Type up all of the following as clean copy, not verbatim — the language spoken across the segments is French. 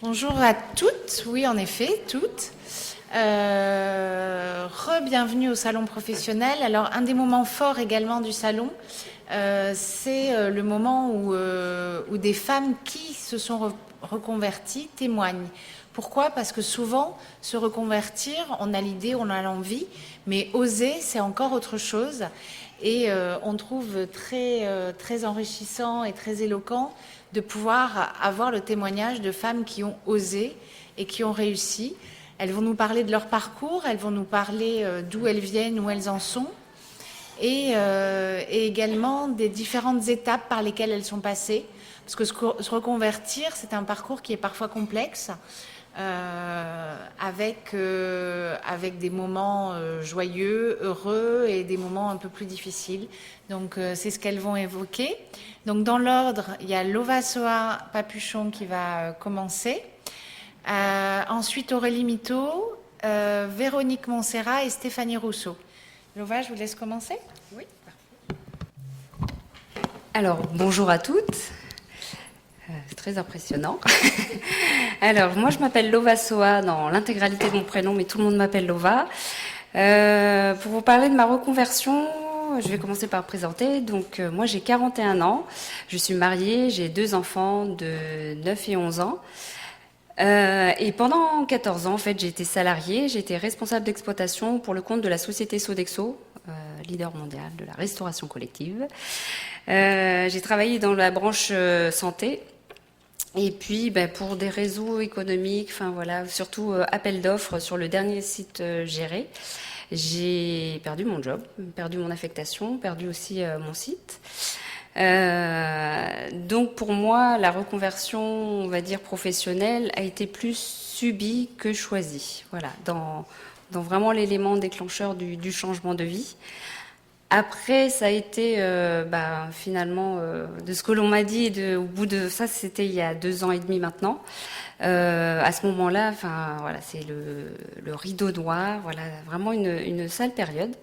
Bonjour à toutes, oui en effet, toutes. Bienvenue au salon professionnel. Alors un des moments forts également du salon, c'est le moment où des femmes qui se sont reconverties témoignent. Pourquoi? Parce que souvent, se reconvertir, on a l'idée, on a l'envie, mais oser, c'est encore autre chose. Et on trouve très enrichissant et très éloquent de pouvoir avoir le témoignage de femmes qui ont osé et qui ont réussi. Elles vont nous parler de leur parcours, elles vont nous parler d'où elles viennent, où elles en sont, et également des différentes étapes par lesquelles elles sont passées. Parce que se reconvertir, c'est un parcours qui est parfois complexe, avec des moments joyeux, heureux et des moments un peu plus difficiles. Donc c'est ce qu'elles vont évoquer. Donc dans l'ordre, il y a Lovasoa Papuchon qui va commencer. Ensuite Aurélie Mito, Véronique Montserrat et Stéphanie Rousseau. Lova, je vous laisse commencer. Oui, parfait. Alors, bonjour à toutes. C'est très impressionnant. Alors, moi, je m'appelle Lova Soa dans l'intégralité de mon prénom, mais tout le monde m'appelle Lova. Pour vous parler de ma reconversion, je vais commencer par me présenter. Donc, moi, j'ai 41 ans. Je suis mariée, j'ai 2 enfants de 9 et 11 ans. Et pendant 14 ans, en fait, j'ai été salariée, j'ai été responsable d'exploitation pour le compte de la société Sodexo, leader mondial de la restauration collective. J'ai travaillé dans la branche santé. Et puis, pour des réseaux économiques, enfin voilà, surtout appel d'offres sur le dernier site géré, j'ai perdu mon job, perdu mon affectation, perdu aussi mon site. Donc pour moi, la reconversion, on va dire professionnelle, a été plus subie que choisie. Voilà, dans vraiment l'élément déclencheur du changement de vie. Après, ça a été finalement de ce que l'on m'a dit. Au bout de ça, c'était il y a 2 ans et demi maintenant. À ce moment-là, enfin voilà, c'est le rideau noir. Voilà, vraiment une sale période.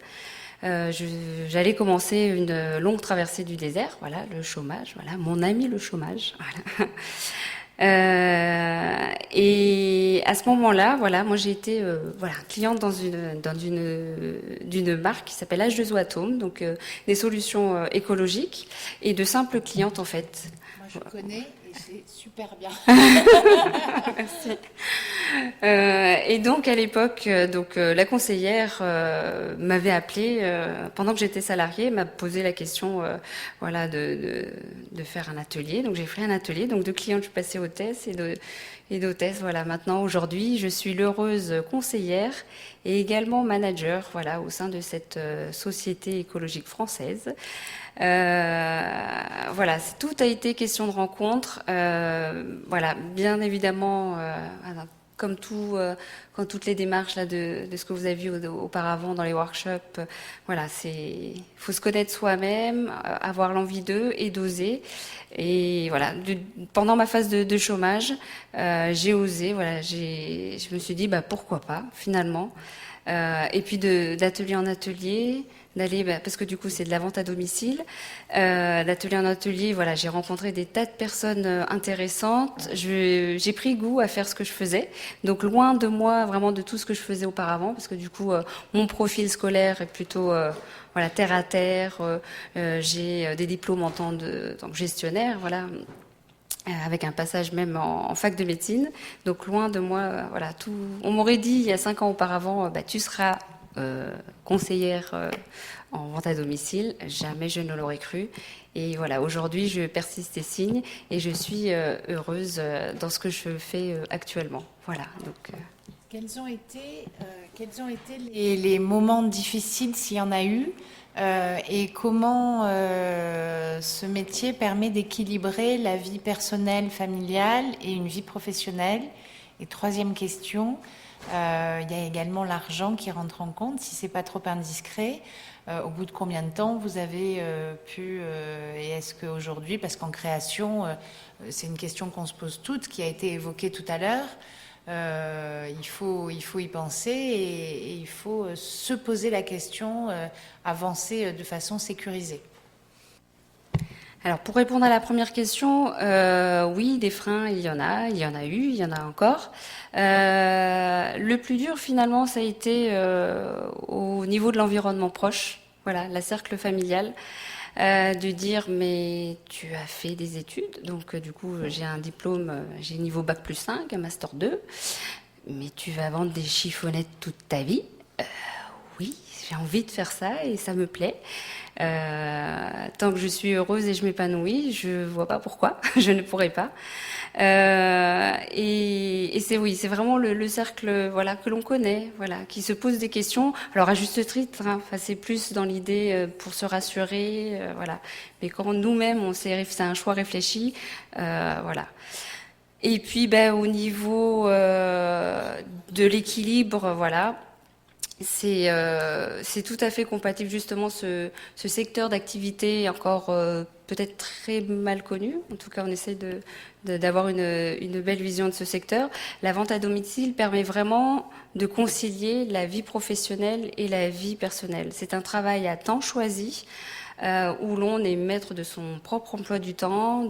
J'allais commencer une longue traversée du désert, voilà, le chômage, voilà, mon ami le chômage, voilà. Et à ce moment-là, voilà, moi j'ai été cliente d'une marque qui s'appelle H2O Atome, donc des solutions écologiques et de simples clientes en fait. Moi, je connais et c'est super bien. Merci. Et donc à l'époque, la conseillère m'avait appelée pendant que j'étais salariée, m'a posé la question, de faire un atelier. Donc j'ai fait un atelier. Donc de cliente, je suis passée hôtesse et d'hôtesse. Voilà, maintenant aujourd'hui, je suis l'heureuse conseillère et également manager, voilà, au sein de cette société écologique française. Voilà, tout a été question de rencontre. Voilà, bien évidemment, comme comme toutes les démarches là de ce que vous avez vu auparavant dans les workshops, voilà, faut se connaître soi-même, avoir l'envie d'eux et d'oser. Et voilà, pendant ma phase de chômage, j'ai osé. Voilà, je me suis dit, pourquoi pas finalement. Et puis d'atelier en atelier, d'aller, parce que du coup c'est de la vente à domicile, d'atelier en atelier, voilà, j'ai rencontré des tas de personnes intéressantes. J'ai pris goût à faire ce que je faisais, donc loin de moi vraiment de tout ce que je faisais auparavant, parce que du coup mon profil scolaire est plutôt voilà, terre à terre. J'ai des diplômes en tant que gestionnaire, voilà. Avec un passage même en fac de médecine. Donc loin de moi, voilà, tout. On m'aurait dit il y a 5 ans auparavant, tu seras conseillère en vente à domicile. Jamais je ne l'aurais cru. Et voilà, aujourd'hui, je persiste et signe et je suis heureuse dans ce que je fais actuellement. Voilà. Donc. Quels ont été les moments difficiles, s'il y en a eu, et comment ce métier permet d'équilibrer la vie personnelle, familiale et une vie professionnelle? Et troisième question, il y a également l'argent qui rentre en compte, si c'est pas trop indiscret. Au bout de combien de temps vous avez pu, et est-ce qu'aujourd'hui, parce qu'en création, c'est une question qu'on se pose toutes, qui a été évoquée tout à l'heure, il faut y penser et il faut se poser la question, avancer de façon sécurisée. Alors, pour répondre à la première question, oui, des freins, il y en a eu, il y en a encore. Le plus dur, finalement, ça a été au niveau de l'environnement proche, voilà, la cercle familial, de dire, mais tu as fait des études, donc du coup, j'ai un diplôme, j'ai niveau bac+5, un master 2, mais tu vas vendre des chiffonnettes toute ta vie. Oui, j'ai envie de faire ça et ça me plaît. Tant que je suis heureuse et je m'épanouis, je vois pas pourquoi je ne pourrais pas. Et c'est oui, c'est vraiment le cercle voilà que l'on connaît, voilà, qui se pose des questions. Alors à juste titre, hein, enfin, c'est plus dans l'idée pour se rassurer, voilà. Mais quand nous-mêmes c'est un choix réfléchi, voilà. Et puis ben au niveau de l'équilibre, voilà. C'est tout à fait compatible justement ce secteur d'activité encore peut-être très mal connu. En tout cas, on essaie d'avoir une belle vision de ce secteur. La vente à domicile permet vraiment de concilier la vie professionnelle et la vie personnelle. C'est un travail à temps choisi où l'on est maître de son propre emploi du temps,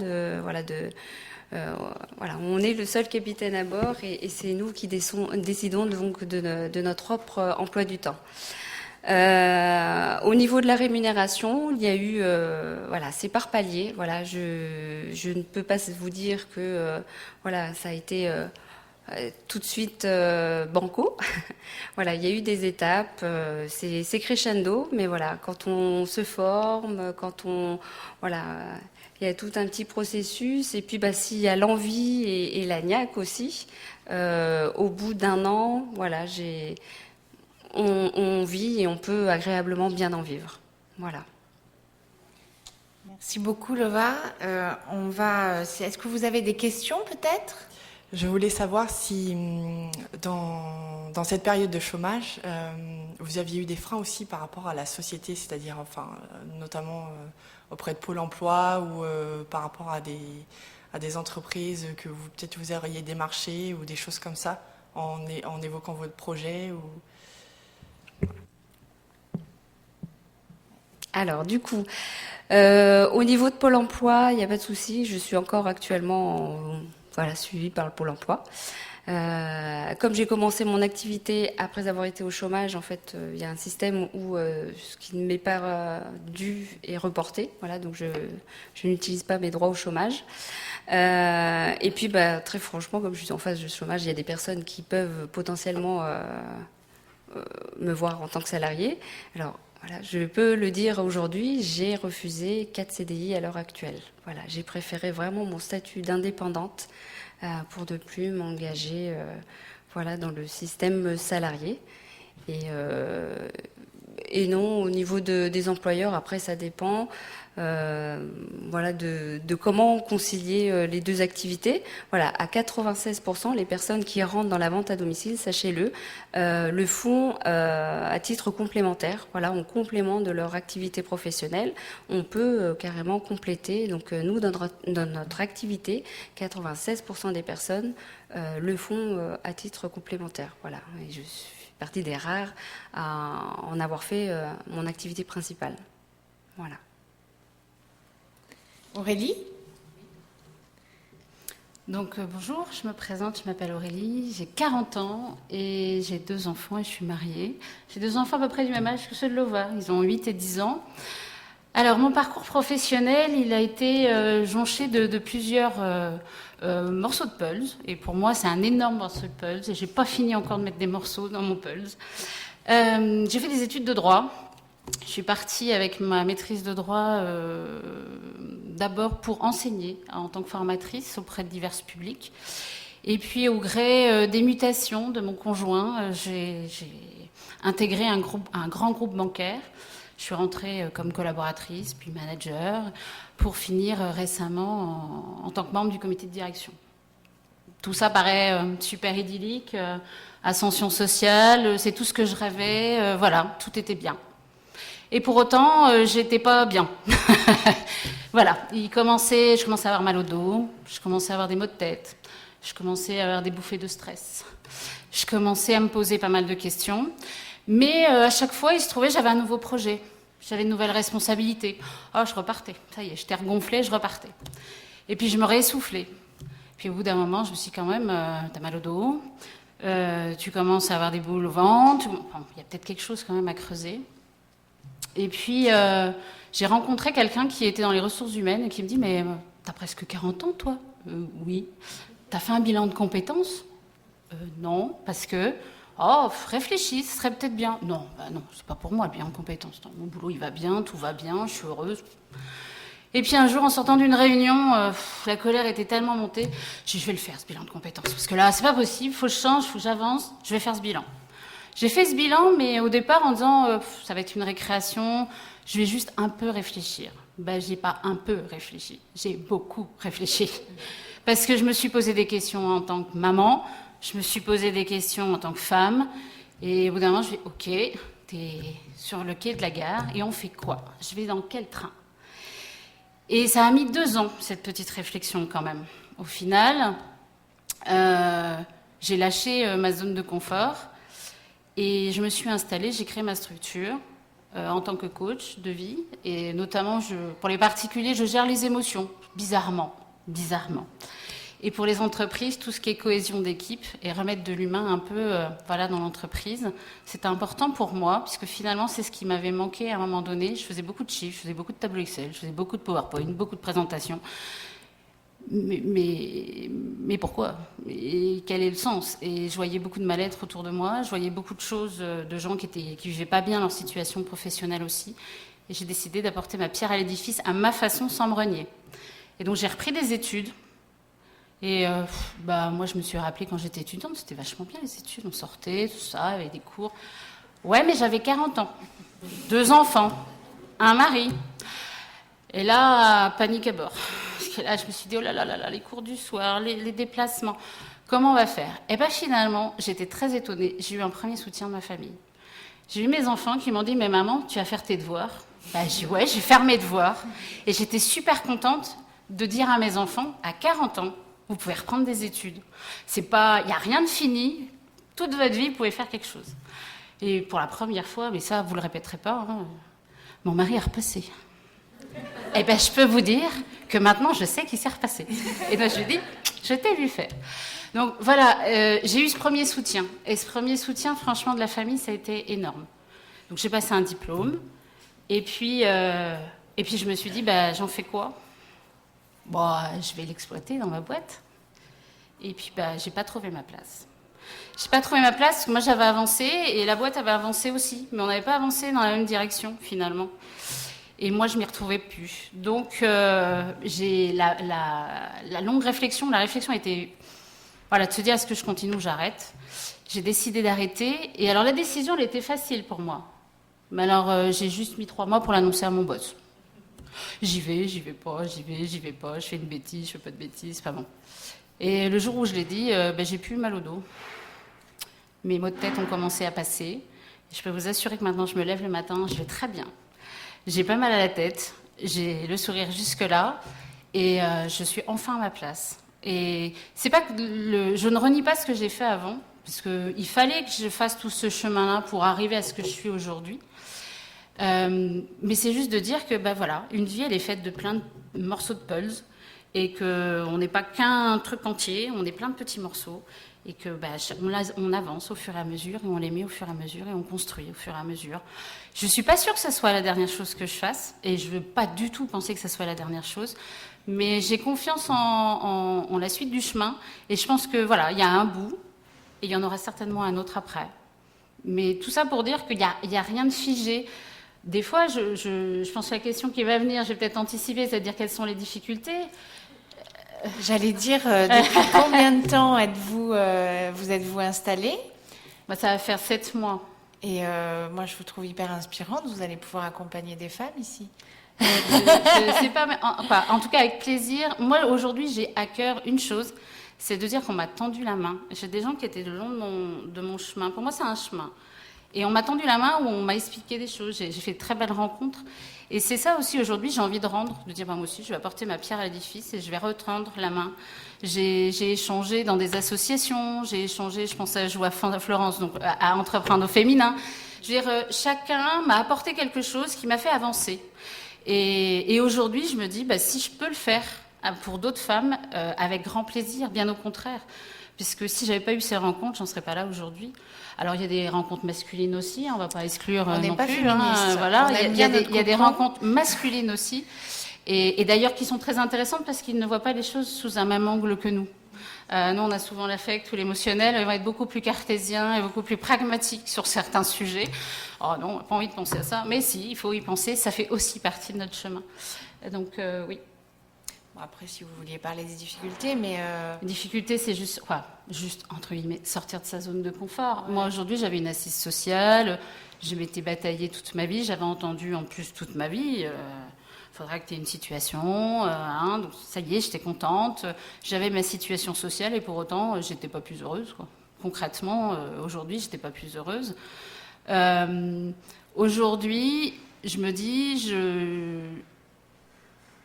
voilà, on est le seul capitaine à bord et c'est nous qui décidons donc de notre propre emploi du temps. Au niveau de la rémunération, il y a eu, voilà, c'est par palier. Voilà, je ne peux pas vous dire que, voilà, ça a été tout de suite banco. Voilà, il y a eu des étapes, c'est crescendo, mais voilà, quand on se forme, voilà. Il y a tout un petit processus, et puis bah, s'il y a l'envie et la niaque aussi, au bout d'1 an, voilà, on vit et on peut agréablement bien en vivre. Voilà. Merci beaucoup, Lova. Est-ce que vous avez des questions, peut-être? Je voulais savoir si dans cette période de chômage, vous aviez eu des freins aussi par rapport à la société, c'est-à-dire enfin, notamment auprès de Pôle emploi ou par rapport à des entreprises que peut-être vous auriez démarché ou des choses comme ça en évoquant votre projet ou... Alors, du coup, au niveau de Pôle emploi, il n'y a pas de souci. Je suis encore actuellement suivie par le Pôle emploi. Comme j'ai commencé mon activité après avoir été au chômage, en fait, il y a un système où ce qui ne m'est pas dû est reporté. Voilà, donc je n'utilise pas mes droits au chômage. Et puis, bah, très franchement, comme je suis en phase de chômage, il y a des personnes qui peuvent potentiellement me voir en tant que salarié. Alors, voilà, je peux le dire aujourd'hui, j'ai refusé 4 CDI à l'heure actuelle. Voilà, j'ai préféré vraiment mon statut d'indépendante pour ne plus m'engager voilà, dans le système salarié. Et non, au niveau des employeurs, après ça dépend voilà, de comment concilier les deux activités. Voilà, à 96%, les personnes qui rentrent dans la vente à domicile, sachez-le, le font à titre complémentaire. Voilà, en complément de leur activité professionnelle, on peut carrément compléter. Donc nous, dans notre activité, 96% des personnes le font à titre complémentaire. Voilà, et je suis partie des rares à en avoir fait mon activité principale. Voilà. Aurélie? Donc bonjour, je me présente, je m'appelle Aurélie, j'ai 40 ans et j'ai 2 enfants et je suis mariée. J'ai 2 enfants à peu près du même âge que ceux de Lova, ils ont 8 et 10 ans. Alors mon parcours professionnel, il a été jonché de plusieurs morceaux de Pulse. Et pour moi, c'est un énorme morceau de Pulse et j'ai pas fini encore de mettre des morceaux dans mon Pulse. J'ai fait des études de droit. Je suis partie avec ma maîtrise de droit d'abord pour enseigner en tant que formatrice auprès de divers publics. Et puis au gré des mutations de mon conjoint, j'ai intégré un grand groupe bancaire. Je suis rentrée comme collaboratrice, puis manager, pour finir récemment en tant que membre du comité de direction. Tout ça paraît super idyllique, ascension sociale, c'est tout ce que je rêvais, voilà, tout était bien. Et pour autant, j'étais pas bien. Voilà, je commençais à avoir mal au dos, je commençais à avoir des maux de tête, je commençais à avoir des bouffées de stress, je commençais à me poser pas mal de questions. Mais à chaque fois, il se trouvait, j'avais un nouveau projet. J'avais de nouvelles responsabilités. Oh, je repartais. Ça y est, j'étais regonflée, je repartais. Et puis je me réessoufflais. Puis au bout d'un moment, je me suis dit quand même, t'as mal au dos, tu commences à avoir des boules au ventre, enfin, il y a peut-être quelque chose quand même à creuser. Et puis j'ai rencontré quelqu'un qui était dans les ressources humaines et qui me dit, mais t'as presque 40 ans toi ? Oui. T'as fait un bilan de compétences ? Non, parce que, réfléchis, ce serait peut-être bien. Non, non, c'est pas pour moi le bilan de compétences. Non, mon boulot il va bien, tout va bien, je suis heureuse. Et puis un jour, en sortant d'une réunion, la colère était tellement montée, j'ai dit, je vais le faire, ce bilan de compétences. Parce que là, c'est pas possible, faut que je change, faut que j'avance, je vais faire ce bilan. J'ai fait ce bilan, mais au départ, en disant, ça va être une récréation, je vais juste un peu réfléchir. Ben, j'ai pas un peu réfléchi, j'ai beaucoup réfléchi. Parce que je me suis posé des questions en tant que maman, je me suis posé des questions en tant que femme, et au bout d'un moment, je vais, ok, t'es sur le quai de la gare, et on fait quoi ? Je vais dans quel train ? Et ça a mis 2 ans, cette petite réflexion quand même. Au final, j'ai lâché ma zone de confort et je me suis installée, j'ai créé ma structure en tant que coach de vie. Et notamment, pour les particuliers, je gère les émotions, bizarrement. Et pour les entreprises, tout ce qui est cohésion d'équipe et remettre de l'humain un peu dans l'entreprise, c'était important pour moi, puisque finalement, c'est ce qui m'avait manqué à un moment donné. Je faisais beaucoup de chiffres, je faisais beaucoup de tableaux Excel, je faisais beaucoup de PowerPoint, beaucoup de présentations. Mais pourquoi ? Et quel est le sens ? Et je voyais beaucoup de mal-être autour de moi, je voyais beaucoup de choses de gens qui vivaient pas bien leur situation professionnelle aussi. Et j'ai décidé d'apporter ma pierre à l'édifice à ma façon, sans me renier. Et donc, j'ai repris des études. Et moi, je me suis rappelée quand j'étais étudiante, c'était vachement bien les études, on sortait, tout ça, avec des cours. Ouais, mais j'avais 40 ans, 2 enfants, un mari. Et là, panique à bord. Parce que là, je me suis dit, oh là là là, les cours du soir, les déplacements, comment on va faire ? Et bien finalement, j'étais très étonnée, j'ai eu un premier soutien de ma famille. J'ai eu mes enfants qui m'ont dit, mais maman, tu vas faire tes devoirs ? J'ai dit, ouais, je vais faire mes devoirs. Et j'étais super contente de dire à mes enfants, à 40 ans, vous pouvez reprendre des études. Il n'y a rien de fini. Toute votre vie, vous pouvez faire quelque chose. Et pour la première fois, mais ça, vous ne le répéterez pas, mon mari est repassé. Eh bien, je peux vous dire que maintenant, je sais qu'il s'est repassé. Et donc, je lui dis, je t'ai vu faire. Donc, voilà, j'ai eu ce premier soutien. Et ce premier soutien, franchement, de la famille, ça a été énorme. Donc, j'ai passé un diplôme. Et puis je me suis dit, j'en fais quoi ? Je vais l'exploiter dans ma boîte. Et puis, j'ai pas trouvé ma place. J'ai pas trouvé ma place parce que moi, j'avais avancé et la boîte avait avancé aussi. Mais on n'avait pas avancé dans la même direction, finalement. Et moi, je m'y retrouvais plus. Donc, j'ai la longue réflexion. La réflexion était, de se dire, est-ce que je continue ou j'arrête ? J'ai décidé d'arrêter. Et alors, la décision, elle était facile pour moi. Mais alors, j'ai juste mis 3 mois pour l'annoncer à mon boss. J'y vais pas, je fais une bêtise, je fais pas de bêtises, pas bon. Et le jour où je l'ai dit, j'ai plus mal au dos. Mes maux de tête ont commencé à passer. Je peux vous assurer que maintenant, je me lève le matin, je vais très bien. J'ai pas mal à la tête, j'ai le sourire jusque-là, et je suis enfin à ma place. Et c'est pas que je ne renie pas ce que j'ai fait avant, parce qu'il fallait que je fasse tout ce chemin-là pour arriver à ce que je suis aujourd'hui. Mais c'est juste de dire que une vie elle est faite de plein de morceaux de puzzle et qu'on n'est pas qu'un truc entier, on est plein de petits morceaux et que on avance au fur et à mesure et on les met au fur et à mesure et on construit au fur et à mesure. Je suis pas sûre que ça soit la dernière chose que je fasse et je veux pas du tout penser que ça soit la dernière chose, mais j'ai confiance en la suite du chemin et je pense que il y a un bout et il y en aura certainement un autre après. Mais tout ça pour dire qu'il y a rien de figé. Des fois, je pense que la question qui va venir, je vais peut-être anticiper, c'est-à-dire quelles sont les difficultés. J'allais dire, depuis combien de temps vous êtes-vous installée ? Ça va faire 7 mois. Et moi, je vous trouve hyper inspirante. Vous allez pouvoir accompagner des femmes ici. Je sais pas, mais en tout cas avec plaisir. Moi, aujourd'hui, j'ai à cœur une chose, c'est de dire qu'on m'a tendu la main. J'ai des gens qui étaient le long de mon chemin. Pour moi, c'est un chemin. Et on m'a tendu la main où on m'a expliqué des choses. J'ai fait de très belles rencontres. Et c'est ça aussi aujourd'hui, j'ai envie de rendre, de dire moi aussi, je vais apporter ma pierre à l'édifice et je vais retendre la main. J'ai échangé dans des associations, j'ai échangé, je pense à Joie Florence, donc à Entreprendre au féminin. Je veux dire, chacun m'a apporté quelque chose qui m'a fait avancer. Et aujourd'hui, je me dis, si je peux le faire pour d'autres femmes, avec grand plaisir, bien au contraire. Puisque si j'avais pas eu ces rencontres, j'en serais pas là aujourd'hui. Alors il y a des rencontres masculines aussi, on va pas exclure On n'est non pas plus. féministe. Voilà, il y a des cocon. rencontres masculines aussi, et d'ailleurs qui sont très intéressantes parce qu'ils ne voient pas les choses sous un même angle que nous. Nous, on a souvent l'affect ou l'émotionnel, ils vont être beaucoup plus cartésiens et beaucoup plus pragmatiques sur certains sujets. Oh non, on n'a pas envie de penser à ça, mais si, il faut y penser, ça fait aussi partie de notre chemin. Donc oui. Bon, après, si vous vouliez parler des difficultés, mais... Les difficultés, c'est juste, entre guillemets, sortir de sa zone de confort. Ouais. Moi, aujourd'hui, j'avais une assise sociale, je m'étais bataillée toute ma vie, j'avais entendu en plus toute ma vie, faudra que tu aies une situation, donc ça y est, j'étais contente, j'avais ma situation sociale et pour autant, j'étais pas plus heureuse, quoi. Concrètement, aujourd'hui, j'étais pas plus heureuse. Aujourd'hui, je me dis,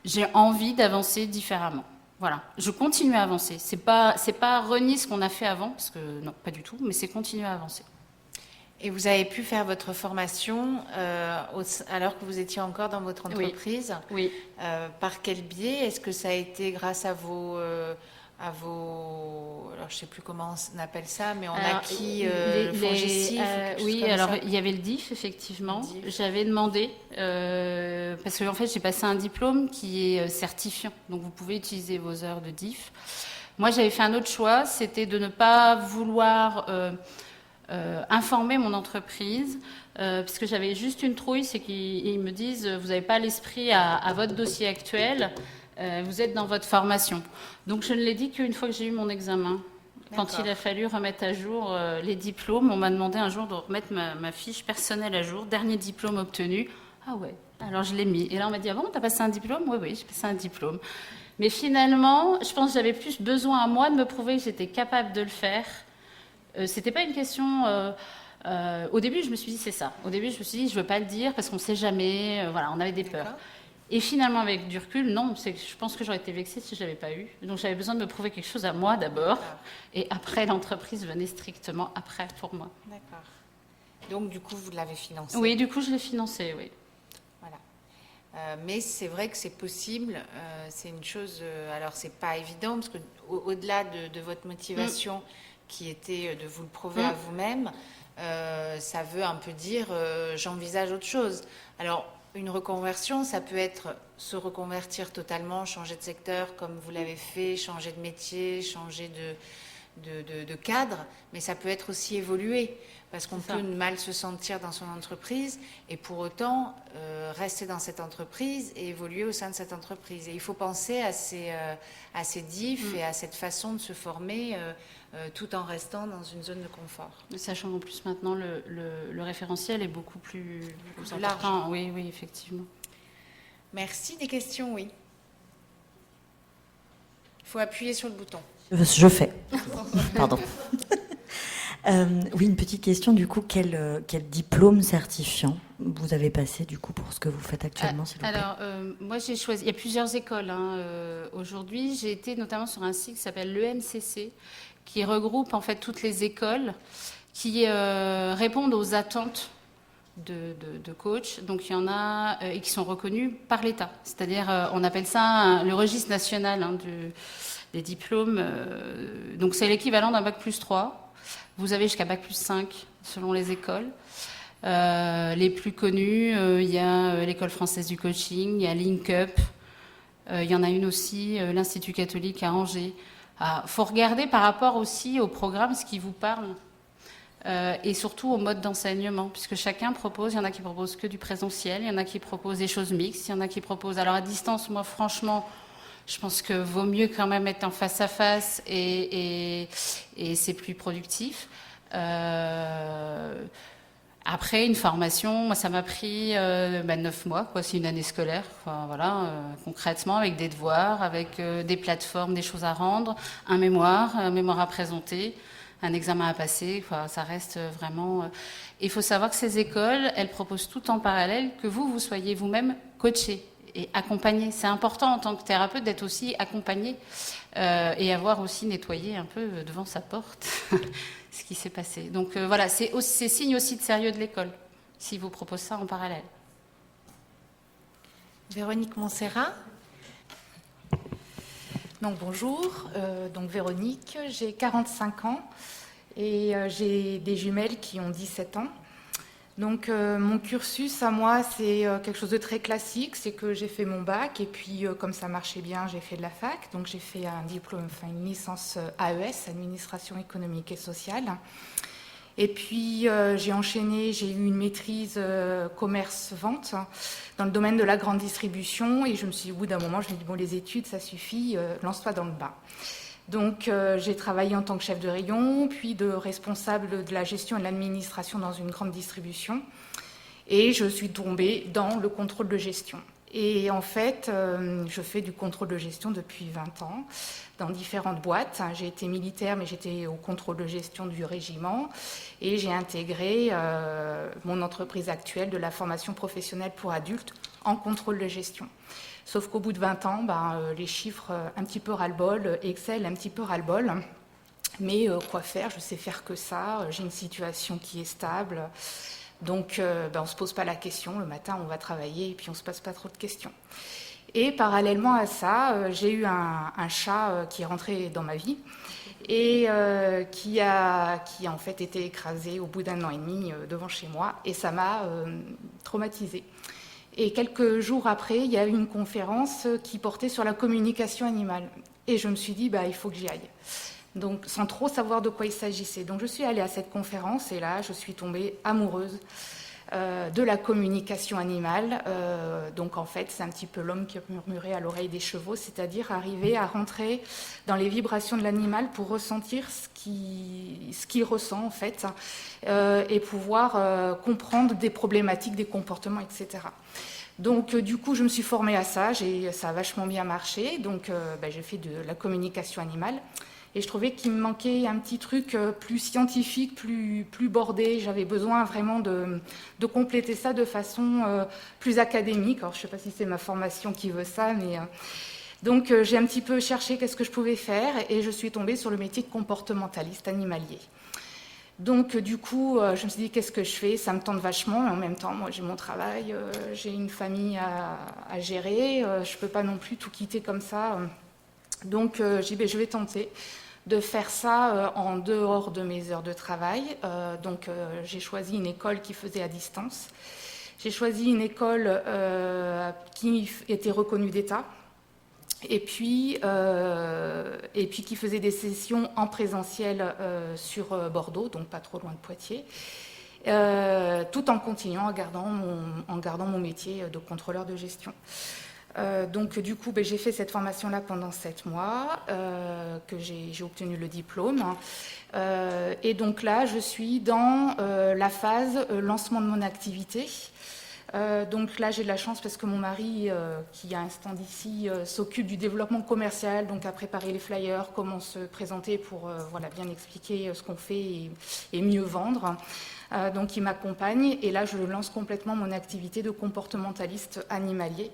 j'ai envie d'avancer différemment. Voilà, je continue à avancer. C'est pas renier ce qu'on a fait avant, parce que non, pas du tout, mais c'est continuer à avancer. Et vous avez pu faire votre formation alors que vous étiez encore dans votre entreprise. Oui. Par quel biais? Est-ce que ça a été grâce à vos alors je sais plus comment on appelle ça, mais on acquis FONGICIF. Oui, alors il y avait le DIF effectivement. J'avais demandé parce que en fait j'ai passé un diplôme qui est certifiant, donc vous pouvez utiliser vos heures de DIF. Moi j'avais fait un autre choix, c'était de ne pas vouloir informer mon entreprise, puisque j'avais juste une trouille, c'est qu'ils me disent vous n'avez pas l'esprit à votre dossier actuel. Vous êtes dans votre formation. Donc, je ne l'ai dit qu'une fois que j'ai eu mon examen. Quand il a fallu remettre à jour les diplômes, on m'a demandé un jour de remettre ma fiche personnelle à jour. Dernier diplôme obtenu. Ah ouais, alors je l'ai mis. Et là, on m'a dit, ah bon, t'as passé un diplôme? Oui, j'ai passé un diplôme. Mais finalement, je pense que j'avais plus besoin à moi de me prouver que j'étais capable de le faire. C'était pas une question... au début, je me suis dit, c'est ça. Au début, je me suis dit, je veux pas le dire parce qu'on sait jamais. Voilà, on avait des peurs. Et finalement, avec du recul, non, je pense que j'aurais été vexée si je ne l'avais pas eu. Donc j'avais besoin de me prouver quelque chose à moi d'abord. Et après, l'entreprise venait strictement après pour moi. D'accord. Donc du coup, vous l'avez financé? Oui, du coup, je l'ai financé, oui. Voilà. Mais c'est vrai que c'est possible. C'est une chose... alors, c'est pas évident, parce qu'au-delà de votre motivation, qui était de vous le prouver à vous-même, ça veut un peu dire j'envisage autre chose. Alors, une reconversion, ça peut être se reconvertir totalement, changer de secteur comme vous l'avez fait, changer de métier, changer de cadre, mais ça peut être aussi évoluer, parce qu'on peut mal se sentir dans son entreprise et pour autant rester dans cette entreprise et évoluer au sein de cette entreprise. Et il faut penser à ces diffs et à cette façon de se former tout en restant dans une zone de confort. Sachant qu'en plus maintenant le référentiel est beaucoup plus large. Oui, effectivement. Merci. Des questions? Oui. Il faut appuyer sur le bouton. Je fais. Pardon. Oui, une petite question du coup. Quel diplôme certifiant vous avez passé du coup pour ce que vous faites actuellement, s'il vous plaît? Alors, moi j'ai choisi. Il y a plusieurs écoles. Aujourd'hui, j'ai été notamment sur un site qui s'appelle l'ENCC, qui regroupe en fait toutes les écoles qui répondent aux attentes de coach. Donc il y en a et qui sont reconnus par l'État. C'est-à-dire, on appelle ça le registre national des diplômes. Donc c'est l'équivalent d'un bac+3. Vous avez jusqu'à bac+5 selon les écoles. Les plus connus, il y a l'école française du coaching, il y a Link-Up, il y en a une aussi, l'Institut catholique à Angers. Faut regarder par rapport aussi au programme ce qui vous parle et surtout au mode d'enseignement, puisque chacun propose. Il y en a qui proposent que du présentiel, il y en a qui proposent des choses mixtes, il y en a qui proposent. Alors à distance, moi franchement, je pense que vaut mieux quand même être en face à face et c'est plus productif. Après, une formation, moi, ça m'a pris 9 mois, quoi. C'est une année scolaire, enfin, voilà, concrètement, avec des devoirs, avec des plateformes, des choses à rendre, un mémoire à présenter, un examen à passer. Enfin, ça reste vraiment... Il faut savoir que ces écoles, elles proposent tout en parallèle que vous soyez vous-même coaché et accompagné. C'est important en tant que thérapeute d'être aussi accompagné et avoir aussi nettoyé un peu devant sa porte ce qui s'est passé. Donc voilà, c'est signe aussi de sérieux de l'école. s'ils vous proposent ça en parallèle. Véronique Montserrat. Donc bonjour, donc Véronique, j'ai 45 ans et j'ai des jumelles qui ont 17 ans. Donc mon cursus à moi, c'est quelque chose de très classique, c'est que j'ai fait mon bac et puis comme ça marchait bien, j'ai fait de la fac. Donc j'ai fait un diplôme, enfin une licence AES, Administration économique et sociale. Et puis j'ai enchaîné, j'ai eu une maîtrise commerce-vente dans le domaine de la grande distribution et je me suis dit, au bout d'un moment, je me dis bon, les études, ça suffit, lance-toi dans le bain. Donc j'ai travaillé en tant que chef de rayon, puis de responsable de la gestion et de l'administration dans une grande distribution. Et je suis tombée dans le contrôle de gestion. Et en fait, je fais du contrôle de gestion depuis 20 ans dans différentes boîtes. J'ai été militaire, mais j'étais au contrôle de gestion du régiment. Et j'ai intégré mon entreprise actuelle de la formation professionnelle pour adultes en contrôle de gestion. Sauf qu'au bout de 20 ans, les chiffres un petit peu ras-le-bol, Excel un petit peu ras-le-bol. Mais quoi faire? Je sais faire que ça. J'ai une situation qui est stable. Donc on ne se pose pas la question. Le matin, on va travailler et puis on ne se pose pas trop de questions. Et parallèlement à ça, j'ai eu un chat qui est rentré dans ma vie et qui a en fait été écrasé au bout d'1 an et demi devant chez moi. Et ça m'a traumatisée. Et quelques jours après, il y a eu une conférence qui portait sur la communication animale. Et je me suis dit, il faut que j'y aille. Donc, sans trop savoir de quoi il s'agissait. Donc, je suis allée à cette conférence et là, je suis tombée amoureuse de la communication animale. Donc, en fait, c'est un petit peu l'homme qui murmurait à l'oreille des chevaux, c'est-à-dire arriver à rentrer dans les vibrations de l'animal pour ressentir ce qu'il ressent, en fait, et pouvoir comprendre des problématiques, des comportements, etc. Donc, du coup, je me suis formée à ça, ça a vachement bien marché. Donc, j'ai fait de la communication animale. Et je trouvais qu'il me manquait un petit truc plus scientifique, plus bordé. J'avais besoin vraiment de compléter ça de façon plus académique. Alors, je ne sais pas si c'est ma formation qui veut ça, mais... Donc, j'ai un petit peu cherché qu'est-ce que je pouvais faire et je suis tombée sur le métier de comportementaliste animalier. Donc, du coup, je me suis dit, qu'est-ce que je fais? Ça me tente vachement, mais en même temps, moi, j'ai mon travail, j'ai une famille à gérer. Je ne peux pas non plus tout quitter comme ça. Donc, j'ai dit, je vais tenter de faire ça en dehors de mes heures de travail. Donc, j'ai choisi une école qui faisait à distance. J'ai choisi une école qui était reconnue d'État et puis qui faisait des sessions en présentiel sur Bordeaux, donc pas trop loin de Poitiers, tout en continuant en gardant mon métier de contrôleur de gestion. Donc du coup, j'ai fait cette formation-là pendant 7 mois, que j'ai obtenu le diplôme. Et donc là, je suis dans la phase lancement de mon activité. Donc là, j'ai de la chance parce que mon mari, qui a un stand ici, s'occupe du développement commercial, donc à préparer les flyers, comment se présenter pour bien expliquer ce qu'on fait et mieux vendre. Donc il m'accompagne et là, je lance complètement mon activité de comportementaliste animalier.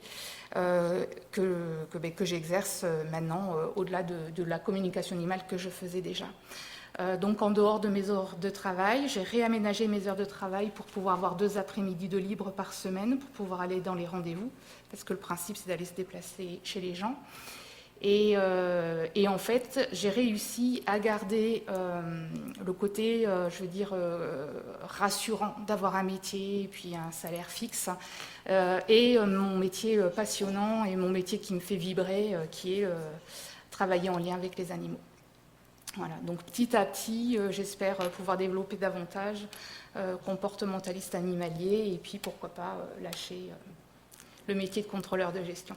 Que j'exerce maintenant au-delà de la communication animale que je faisais déjà. Donc en dehors de mes heures de travail, j'ai réaménagé mes heures de travail pour pouvoir avoir 2 après-midi de libre par semaine, pour pouvoir aller dans les rendez-vous, parce que le principe c'est d'aller se déplacer chez les gens. Et en fait, j'ai réussi à garder le côté, rassurant d'avoir un métier et puis un salaire fixe, et mon métier passionnant et mon métier qui me fait vibrer, qui est travailler en lien avec les animaux. Voilà, donc petit à petit, j'espère pouvoir développer davantage comportementaliste animalier et puis pourquoi pas lâcher le métier de contrôleur de gestion.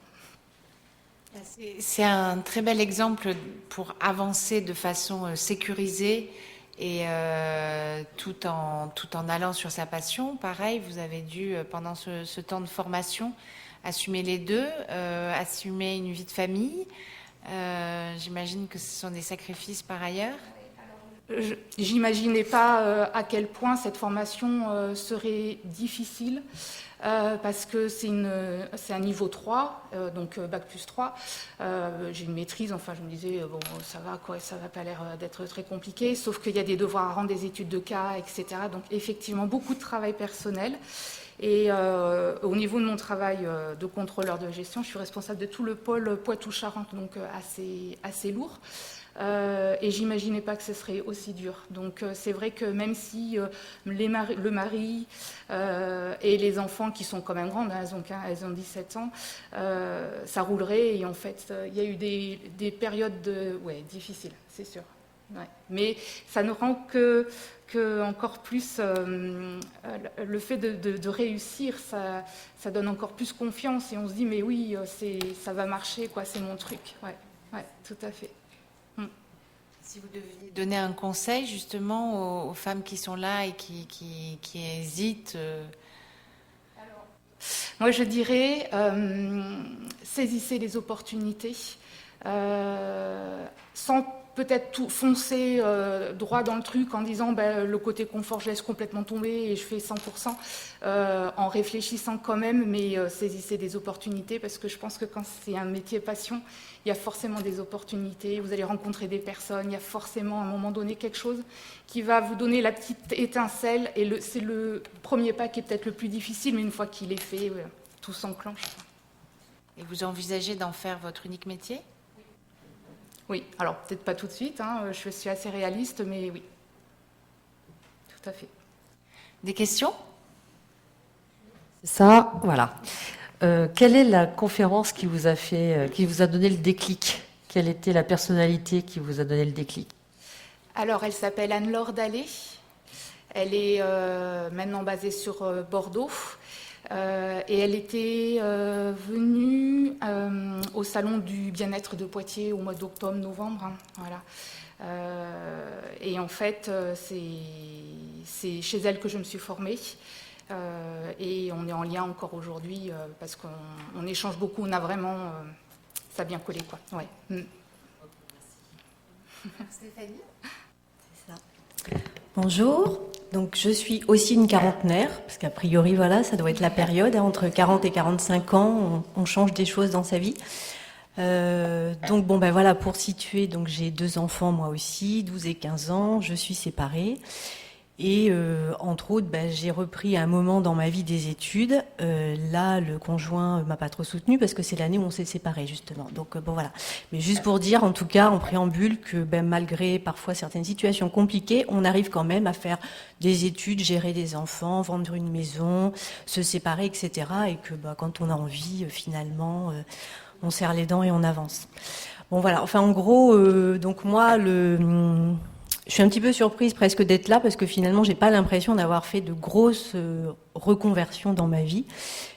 C'est un très bel exemple pour avancer de façon sécurisée et tout en allant sur sa passion. Pareil, vous avez dû, pendant ce temps de formation, assumer les deux, assumer une vie de famille. J'imagine que ce sont des sacrifices par ailleurs. J'imaginais pas à quel point cette formation serait difficile. Parce que c'est un niveau 3, donc bac plus 3. J'ai une maîtrise, enfin je me disais, bon, ça va quoi, ça va pas l'air d'être très compliqué, sauf qu'il y a des devoirs à rendre, des études de cas, etc. Donc effectivement, beaucoup de travail personnel. Et au niveau de mon travail de contrôleur de gestion, je suis responsable de tout le pôle Poitou-Charentes, donc assez lourd. Et j'imaginais pas que ce serait aussi dur. Donc c'est vrai que même si le mari et les enfants qui sont quand même grandes, hein, elles ont 17 ans, ça roulerait. Et en fait, il y a eu des périodes difficiles, c'est sûr. Ouais. Mais ça ne rend que encore plus le fait de réussir, ça donne encore plus confiance et on se dit mais oui, ça va marcher, quoi, c'est mon truc. Ouais, tout à fait. Si vous deviez donner un conseil justement aux femmes qui sont là et qui hésitent. Alors, moi je dirais saisissez les opportunités sans peut-être tout foncer droit dans le truc en disant le côté confort je laisse complètement tomber et je fais 100% en réfléchissant quand même, mais saisissez des opportunités parce que je pense que quand c'est un métier passion, il y a forcément des opportunités, vous allez rencontrer des personnes, il y a forcément à un moment donné quelque chose qui va vous donner la petite étincelle et c'est le premier pas qui est peut-être le plus difficile, mais une fois qu'il est fait, tout s'enclenche. Et vous envisagez d'en faire votre unique métier ? Oui, alors peut-être pas tout de suite, hein, je suis assez réaliste, mais oui, tout à fait. Des questions ? Ça, voilà. Quelle est la conférence qui vous a donné le déclic ? Quelle était la personnalité qui vous a donné le déclic ? Alors, elle s'appelle Anne-Laure Dallet. Elle est maintenant basée sur Bordeaux. Et elle était venue au salon du bien-être de Poitiers au mois d'octobre-novembre. Hein, voilà. Et en fait, c'est chez elle que je me suis formée. Et on est en lien encore aujourd'hui parce qu'on échange beaucoup. On a vraiment... ça a bien collé, quoi. Ouais. Stéphanie ? C'est ça. Bonjour. Donc, je suis aussi une quarantenaire, parce qu'a priori, voilà, ça doit être la période. Hein, entre 40 et 45 ans, on change des choses dans sa vie. Donc, bon, ben voilà, pour situer, donc j'ai 2 enfants, moi aussi, 12 et 15 ans. Je suis séparée. Et entre autres, j'ai repris un moment dans ma vie des études. Là, le conjoint m'a pas trop soutenue parce que c'est l'année où on s'est séparés, justement. Donc, bon, voilà. Mais juste pour dire, en tout cas, en préambule, que malgré parfois certaines situations compliquées, on arrive quand même à faire des études, gérer des enfants, vendre une maison, se séparer, etc. Et que quand on a envie, finalement, on serre les dents et on avance. Bon, voilà. Enfin, en gros, donc moi, je suis un petit peu surprise presque d'être là parce que finalement, j'ai pas l'impression d'avoir fait de grosses reconversions dans ma vie.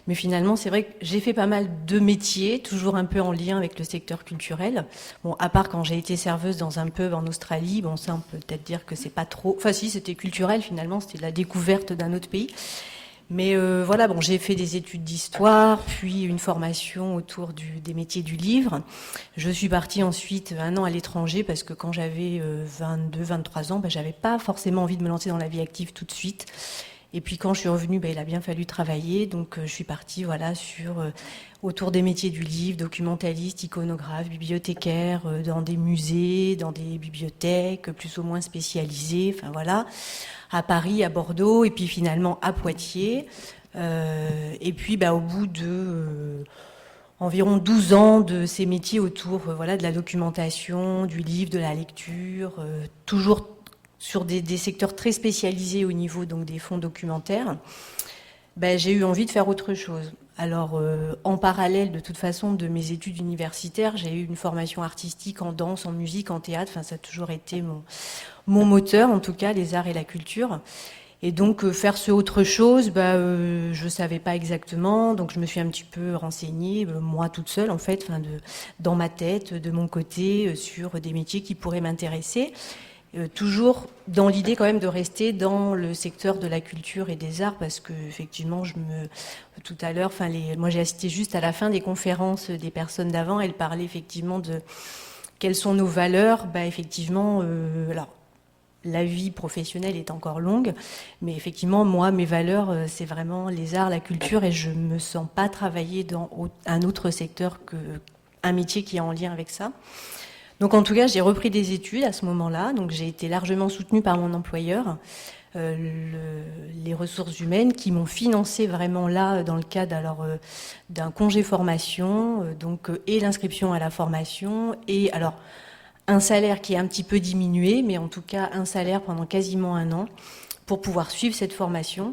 Mais finalement, c'est vrai que j'ai fait pas mal de métiers, toujours un peu en lien avec le secteur culturel. Bon, à part quand j'ai été serveuse dans un pub en Australie, bon, ça, on peut peut-être dire que c'est pas trop... Enfin, si, c'était culturel finalement, c'était la découverte d'un autre pays. Mais voilà, bon, j'ai fait des études d'histoire, puis une formation autour des métiers du livre. Je suis partie ensuite 1 an à l'étranger parce que quand j'avais 22, 23 ans, j'avais pas forcément envie de me lancer dans la vie active tout de suite. Et puis quand je suis revenue, il a bien fallu travailler. Donc je suis partie voilà, autour des métiers du livre, documentaliste, iconographe, bibliothécaire, dans des musées, dans des bibliothèques plus ou moins spécialisées, enfin voilà, à Paris, à Bordeaux, et puis finalement à Poitiers. Et puis au bout de environ 12 ans de ces métiers autour voilà, de la documentation, du livre, de la lecture, toujours sur des secteurs très spécialisés au niveau donc, des fonds documentaires, j'ai eu envie de faire autre chose. Alors, en parallèle, de toute façon, de mes études universitaires, j'ai eu une formation artistique en danse, en musique, en théâtre. Enfin, ça a toujours été mon moteur, en tout cas, les arts et la culture. Et donc, faire ce autre chose, je savais pas exactement. Donc, je me suis un petit peu renseignée, moi toute seule, en fait, dans ma tête, de mon côté, sur des métiers qui pourraient m'intéresser. Toujours dans l'idée quand même de rester dans le secteur de la culture et des arts parce que effectivement tout à l'heure moi j'ai assisté juste à la fin des conférences des personnes d'avant, elles parlaient effectivement de quelles sont nos valeurs. Effectivement alors la vie professionnelle est encore longue, mais effectivement, moi, mes valeurs, c'est vraiment les arts, la culture, et je me sens pas travailler dans un autre secteur qu'un métier qui est en lien avec ça. Donc en tout cas, j'ai repris des études à ce moment-là, donc j'ai été largement soutenue par mon employeur, les ressources humaines qui m'ont financé vraiment là dans le cadre d'un congé formation, et l'inscription à la formation, et alors un salaire qui est un petit peu diminué, mais en tout cas un salaire pendant quasiment 1 an pour pouvoir suivre cette formation.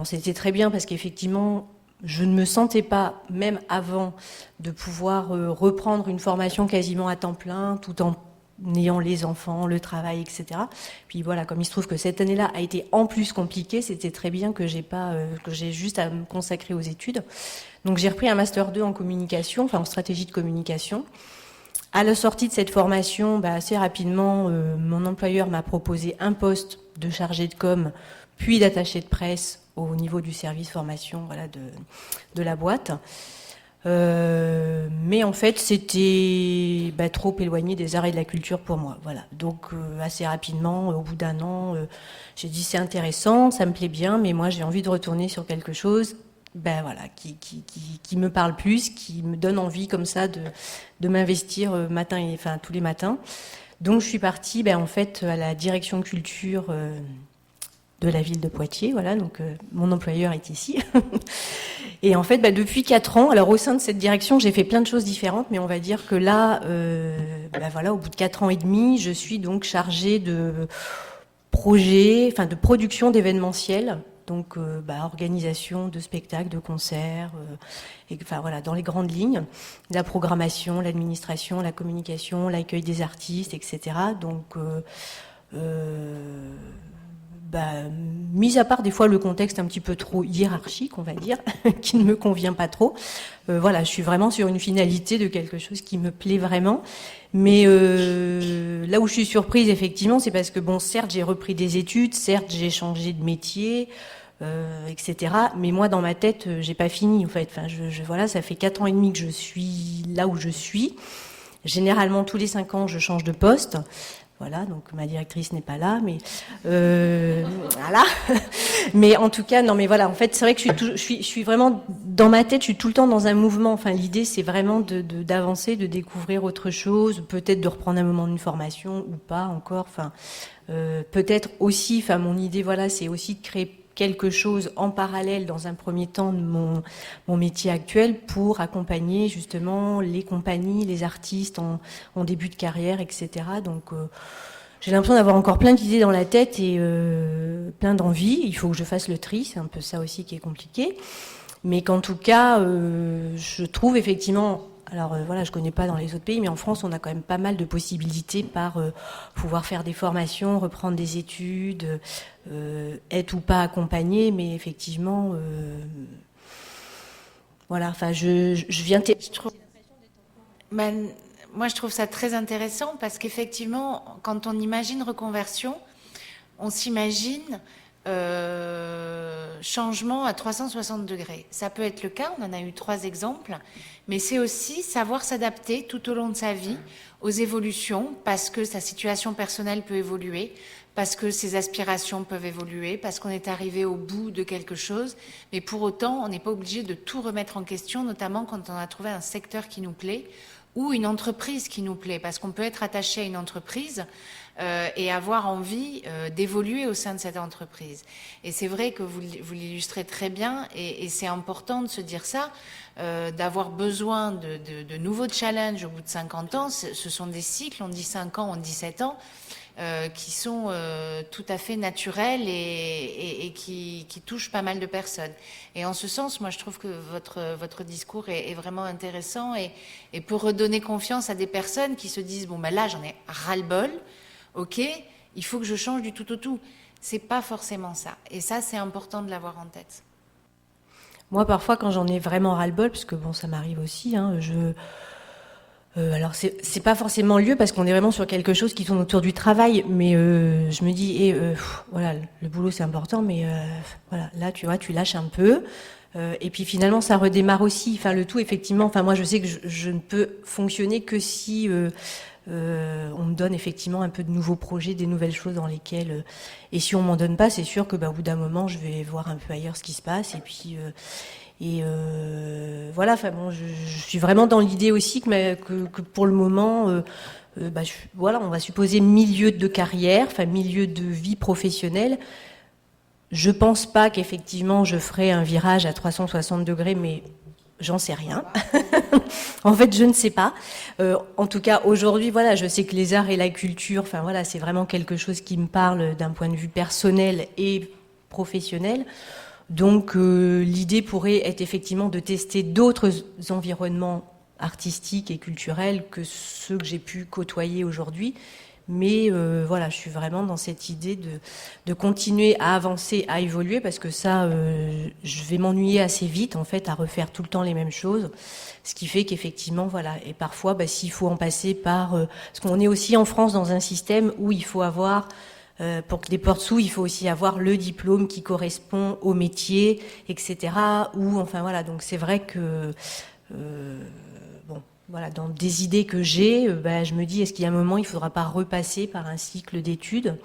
C'était très bien parce qu'effectivement, je ne me sentais pas, même avant, de pouvoir reprendre une formation quasiment à temps plein, tout en ayant les enfants, le travail, etc. Puis voilà, comme il se trouve que cette année-là a été en plus compliquée, c'était très bien que j'ai juste à me consacrer aux études. Donc j'ai repris un Master 2 en communication, enfin en stratégie de communication. À la sortie de cette formation, assez rapidement, mon employeur m'a proposé un poste de chargé de com, puis d'attaché de presse au niveau du service formation de la boîte. Mais en fait, c'était trop éloigné des arts et de la culture pour moi. Voilà. Donc, assez rapidement, au bout d'1 an, j'ai dit c'est intéressant, ça me plaît bien, mais moi j'ai envie de retourner sur quelque chose qui me parle plus, qui me donne envie comme ça de m'investir tous les matins. Donc je suis partie en fait à la direction culture de la ville de Poitiers, voilà, donc mon employeur est ici. Et en fait, depuis 4 ans, alors au sein de cette direction, j'ai fait plein de choses différentes, mais on va dire que là, au bout de 4 ans et demi, je suis donc chargée de de production d'événementiels, donc organisation de spectacles, de concerts, dans les grandes lignes, la programmation, l'administration, la communication, l'accueil des artistes, etc. Donc mis à part des fois le contexte un petit peu trop hiérarchique, on va dire, qui ne me convient pas trop, je suis vraiment sur une finalité de quelque chose qui me plaît vraiment. Mais là où je suis surprise, effectivement, c'est parce que certes j'ai repris des études, certes j'ai changé de métier, etc. Mais moi, dans ma tête, j'ai pas fini en fait. Ça fait 4 ans et demi que je suis là où je suis. Généralement, tous les 5 ans, je change de poste. Voilà, donc ma directrice n'est pas là, mais voilà. Mais en tout cas, non, mais voilà. En fait, c'est vrai que je suis vraiment dans ma tête. Je suis tout le temps dans un mouvement. Enfin, l'idée, c'est vraiment d'avancer, de découvrir autre chose, peut-être de reprendre un moment d'une formation ou pas encore. Enfin, peut-être aussi. Enfin, mon idée, c'est aussi de créer quelque chose en parallèle dans un premier temps de mon métier actuel pour accompagner justement les compagnies, les artistes en début de carrière, etc. Donc j'ai l'impression d'avoir encore plein d'idées dans la tête et plein d'envies. Il faut que je fasse le tri, c'est un peu ça aussi qui est compliqué. Mais qu'en tout cas, je trouve effectivement... Alors je connais pas dans les autres pays, mais en France, on a quand même pas mal de possibilités par pouvoir faire des formations, reprendre des études, être ou pas accompagné, mais effectivement, je viens... Moi, je trouve ça très intéressant parce qu'effectivement, quand on imagine reconversion, on s'imagine changement à 360 degrés. Ça peut être le cas, on en a eu 3 exemples, mais c'est aussi savoir s'adapter tout au long de sa vie aux évolutions parce que sa situation personnelle peut évoluer, parce que ses aspirations peuvent évoluer, parce qu'on est arrivé au bout de quelque chose, mais pour autant, on n'est pas obligé de tout remettre en question, notamment quand on a trouvé un secteur qui nous plaît ou une entreprise qui nous plaît, parce qu'on peut être attaché à une entreprise et avoir envie d'évoluer au sein de cette entreprise. Et c'est vrai que vous l'illustrez très bien, et c'est important de se dire ça, d'avoir besoin de nouveaux challenges au bout de 50 ans. Ce sont des cycles, on dit 5 ans, on dit 7 ans, qui sont tout à fait naturels et qui touchent pas mal de personnes. Et en ce sens, moi, je trouve que votre discours est vraiment intéressant et peut redonner confiance à des personnes qui se disent là, j'en ai ras-le-bol. Ok, il faut que je change du tout au tout. C'est pas forcément ça. Et ça, c'est important de l'avoir en tête. Moi, parfois, quand j'en ai vraiment ras-le-bol, parce que ça m'arrive aussi, alors c'est pas forcément lieu parce qu'on est vraiment sur quelque chose qui tourne autour du travail, mais je me dis, le boulot c'est important, mais là, tu vois, tu lâches un peu. Et puis finalement, ça redémarre aussi. Enfin, le tout, effectivement. Enfin, moi, je sais que je ne peux fonctionner que si on me donne effectivement un peu de nouveaux projets, des nouvelles choses dans lesquelles... et si on m'en donne pas, c'est sûr que au bout d'un moment, je vais voir un peu ailleurs ce qui se passe. Et puis... voilà, enfin bon, je suis vraiment dans l'idée aussi que pour le moment, voilà, on va supposer milieu de carrière, enfin milieu de vie professionnelle. Je pense pas qu'effectivement je ferai un virage à 360 degrés, mais j'en sais rien. En fait, je ne sais pas. En tout cas, aujourd'hui, voilà, je sais que les arts et la culture, enfin voilà, c'est vraiment quelque chose qui me parle d'un point de vue personnel et professionnel. Donc, l'idée pourrait être effectivement de tester d'autres environnements artistiques et culturels que ceux que j'ai pu côtoyer aujourd'hui. Mais voilà, je suis vraiment dans cette idée de continuer à avancer, à évoluer, parce que ça, je vais m'ennuyer assez vite, en fait, à refaire tout le temps les mêmes choses. Ce qui fait qu'effectivement, voilà, et parfois, s'il faut en passer par... parce qu'on est aussi en France dans un système où il faut avoir... pour que des portes s'ouvrent, il faut aussi avoir le diplôme qui correspond au métier, etc. Ou, enfin voilà, donc c'est vrai que... bon... Voilà, dans des idées que j'ai, je me dis, est-ce qu'il y a un moment, il ne faudra pas repasser par un cycle d'études?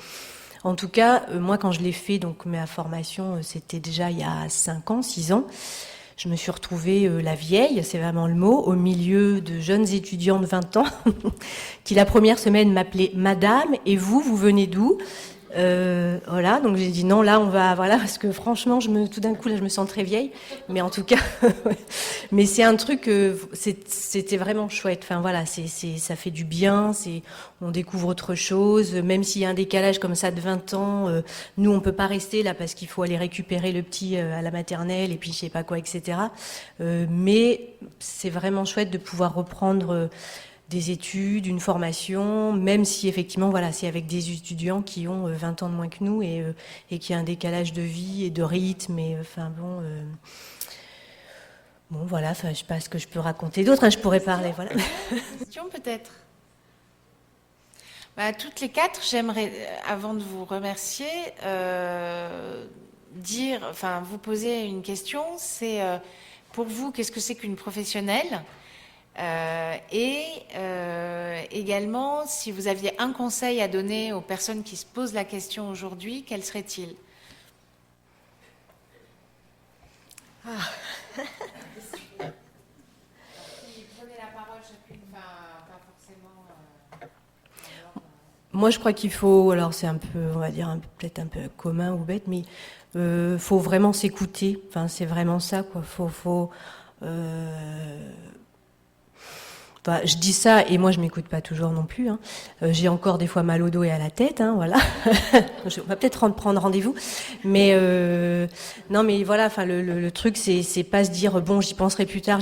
En tout cas, moi, quand je l'ai fait, donc ma formation, c'était déjà il y a 5 ans, 6 ans, je me suis retrouvée la vieille, c'est vraiment le mot, au milieu de jeunes étudiants de 20 ans, qui la première semaine m'appelaient Madame, et vous venez d'où? Voilà, donc j'ai dit non, là on va, voilà, parce que franchement, tout d'un coup là, je me sens très vieille, mais en tout cas, mais c'est un truc, c'était vraiment chouette. Enfin voilà, ça fait du bien, on découvre autre chose, même s'il y a un décalage comme ça de 20 ans, nous on peut pas rester là parce qu'il faut aller récupérer le petit à la maternelle et puis je sais pas quoi, etc. Mais c'est vraiment chouette de pouvoir reprendre des études, une formation, même si effectivement, voilà, c'est avec des étudiants qui ont 20 ans de moins que nous et qui a un décalage de vie et de rythme. Et enfin bon, voilà, je sais pas ce que je peux raconter d'autre. Je pourrais parler, voilà. Question peut-être. Toutes les 4, j'aimerais, avant de vous remercier, vous poser une question. C'est pour vous, qu'est-ce que c'est qu'une professionnelle? Également, si vous aviez un conseil à donner aux personnes qui se posent la question aujourd'hui, quel serait-il? Prenez la parole chacune, pas forcément. Moi, je crois qu'il faut, alors c'est un peu, on va dire, peut-être un peu commun ou bête, mais faut vraiment s'écouter. Enfin, c'est vraiment ça, quoi. Je dis ça et moi je m'écoute pas toujours non plus. J'ai encore des fois mal au dos et à la tête, voilà. On va peut-être prendre rendez-vous. Mais non, mais voilà. Enfin, le truc c'est pas se dire bon, j'y penserai plus tard.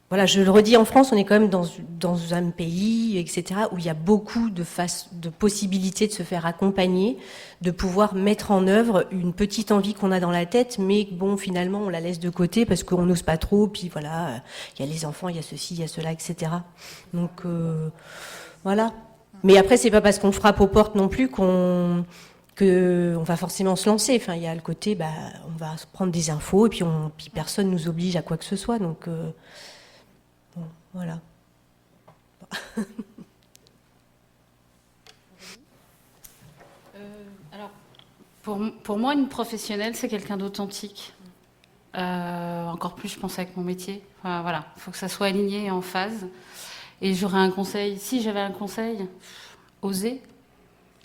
Voilà, je le redis, en France, on est quand même dans un pays, etc., où il y a beaucoup de possibilités de se faire accompagner, de pouvoir mettre en œuvre une petite envie qu'on a dans la tête, mais bon, finalement, on la laisse de côté parce qu'on n'ose pas trop, puis voilà, il y a les enfants, il y a ceci, il y a cela, etc. Donc, voilà. Mais après, c'est pas parce qu'on frappe aux portes non plus qu'on va forcément se lancer. Enfin, il y a le côté, on va prendre des infos, et puis personne nous oblige à quoi que ce soit, donc... Bon, voilà. Alors, pour moi, une professionnelle, c'est quelqu'un d'authentique. Encore plus, je pense, avec mon métier. Enfin, voilà, il faut que ça soit aligné et en phase. Et j'aurais un conseil. Si j'avais un conseil, osez.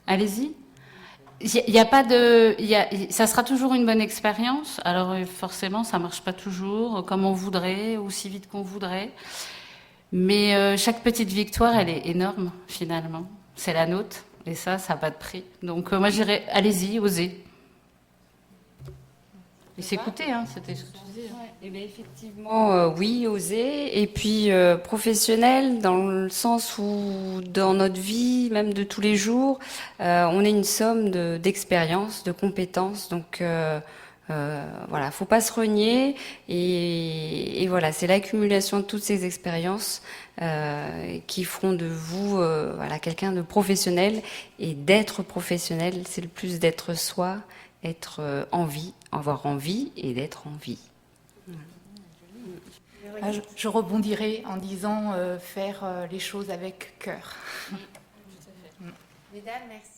Allez-y. Il y a pas de, ça sera toujours une bonne expérience. Alors forcément, ça marche pas toujours comme on voudrait, aussi vite qu'on voudrait. Mais chaque petite victoire, elle est énorme finalement. C'est la nôtre, et ça n'a pas de prix. Donc moi, je dirais, allez-y, osez. Et s'écouter, c'était ce que tu disais. Eh bien, effectivement, oui, oser. Et puis, professionnel, dans le sens où, dans notre vie, même de tous les jours, on est une somme d'expériences, de compétences. Donc, voilà, faut pas se renier. Et voilà, c'est l'accumulation de toutes ces expériences qui feront de vous voilà, quelqu'un de professionnel. Et d'être professionnel, c'est le plus d'être soi, être en vie, avoir envie et d'être en vie. Je rebondirai en disant faire les choses avec cœur. Mesdames, merci.